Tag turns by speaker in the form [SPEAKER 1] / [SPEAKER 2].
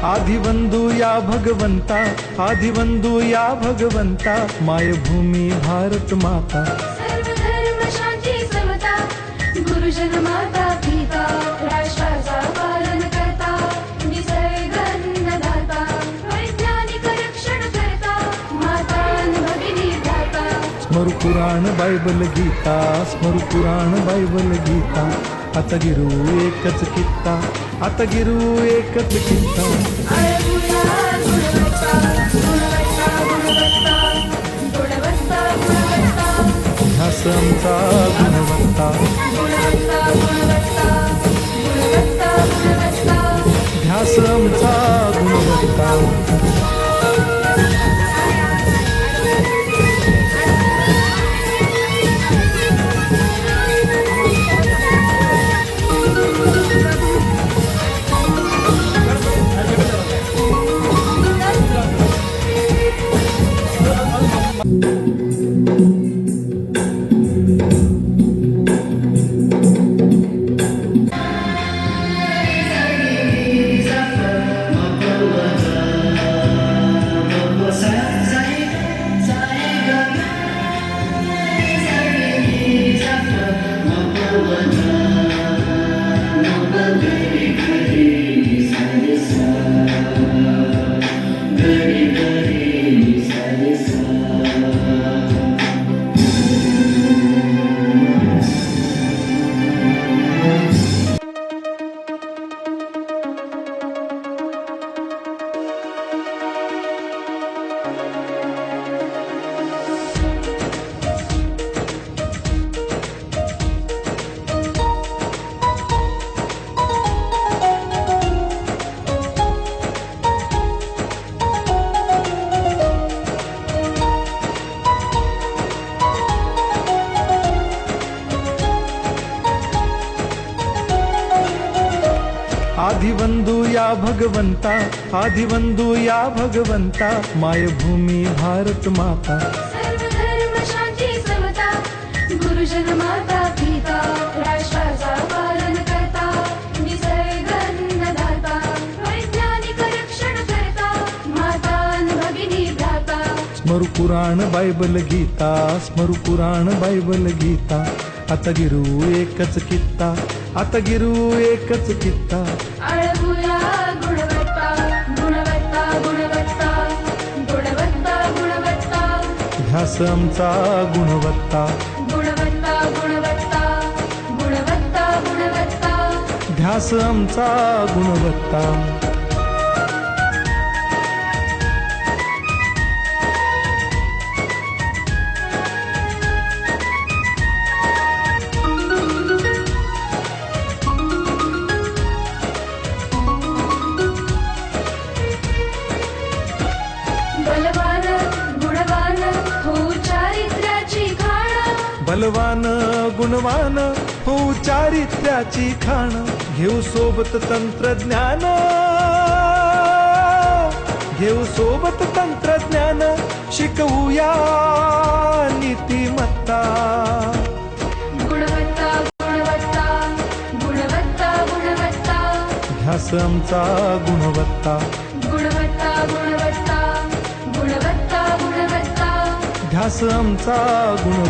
[SPEAKER 1] आदिवंदू या भगवंता, आदिवंदू या भगवंता, मायभूमी भारत माता,
[SPEAKER 2] सर्वधर्म शांती समता, गुरुजन माता पिता, राष्ट्राचा पालन करता, निसर्ग अन्नदाता, वैज्ञानिक रक्षण करता, माता भगिनी दाता.
[SPEAKER 1] स्मरू पुराण बायबल गीता, स्मरू पुराण बायबल गीता, आता गिरू एकच कित्ता, आता गिरू एकच कित्ता.
[SPEAKER 2] अळगुया गुणवत्ता, गुणवत्ता, गुणवत्ता, गुणवत्ता, गुणवत्ता,
[SPEAKER 1] ध्यास आमचा गुणवत्ता,
[SPEAKER 2] गुणवत्ता, गुणवत्ता, गुणवत्ता, गुणवत्ता.
[SPEAKER 1] ध्यास आमचा गुणवत्ता. आदिवंदू या भगवंता, आदिवंदू या भगवंता, मायभूमी भारत माता,
[SPEAKER 2] सर्वधर्म शांती समता, गुरुजन माता पिता, राष्ट्राचा पालन करता, निसर्ग अन्नदाता, वैज्ञानिक रक्षण करता, माता भगिनी भ्राता.
[SPEAKER 1] स्मरू पुराण बायबल गीता, स्मरू पुराण बायबल गीता, आता गिरू एकच कित्ता, आता गिरू एकच कित्ता.
[SPEAKER 2] अळगुया गुणवत्ता, गुणवत्ता, गुणवत्ता, गुणवत्ता, गुणवत्ता,
[SPEAKER 1] ध्यास आमचा गुणवत्ता,
[SPEAKER 2] गुणवत्ता, गुणवत्ता, गुणवत्ता, गुणवत्ता.
[SPEAKER 1] ध्यास आमचा गुणवत्ता.
[SPEAKER 2] बलवान गुणवान हो चारित्र्याची खाण,
[SPEAKER 1] बलवान गुणवान हो चारित्र्याची खाण, घेऊ सोबत तंत्रज्ञान, घेऊ सोबत तंत्रज्ञान, शिकवूया नीतिमत्ता.
[SPEAKER 2] गुणवत्ता, गुणवत्ता, गुणवत्ता, गुणवत्ता,
[SPEAKER 1] ध्यास आमचा गुणवत्ता,
[SPEAKER 2] गुणवत्ता, गुणवत्ता, गुणवत्ता, गुणवत्ता.
[SPEAKER 1] ध्यास आमचा गुण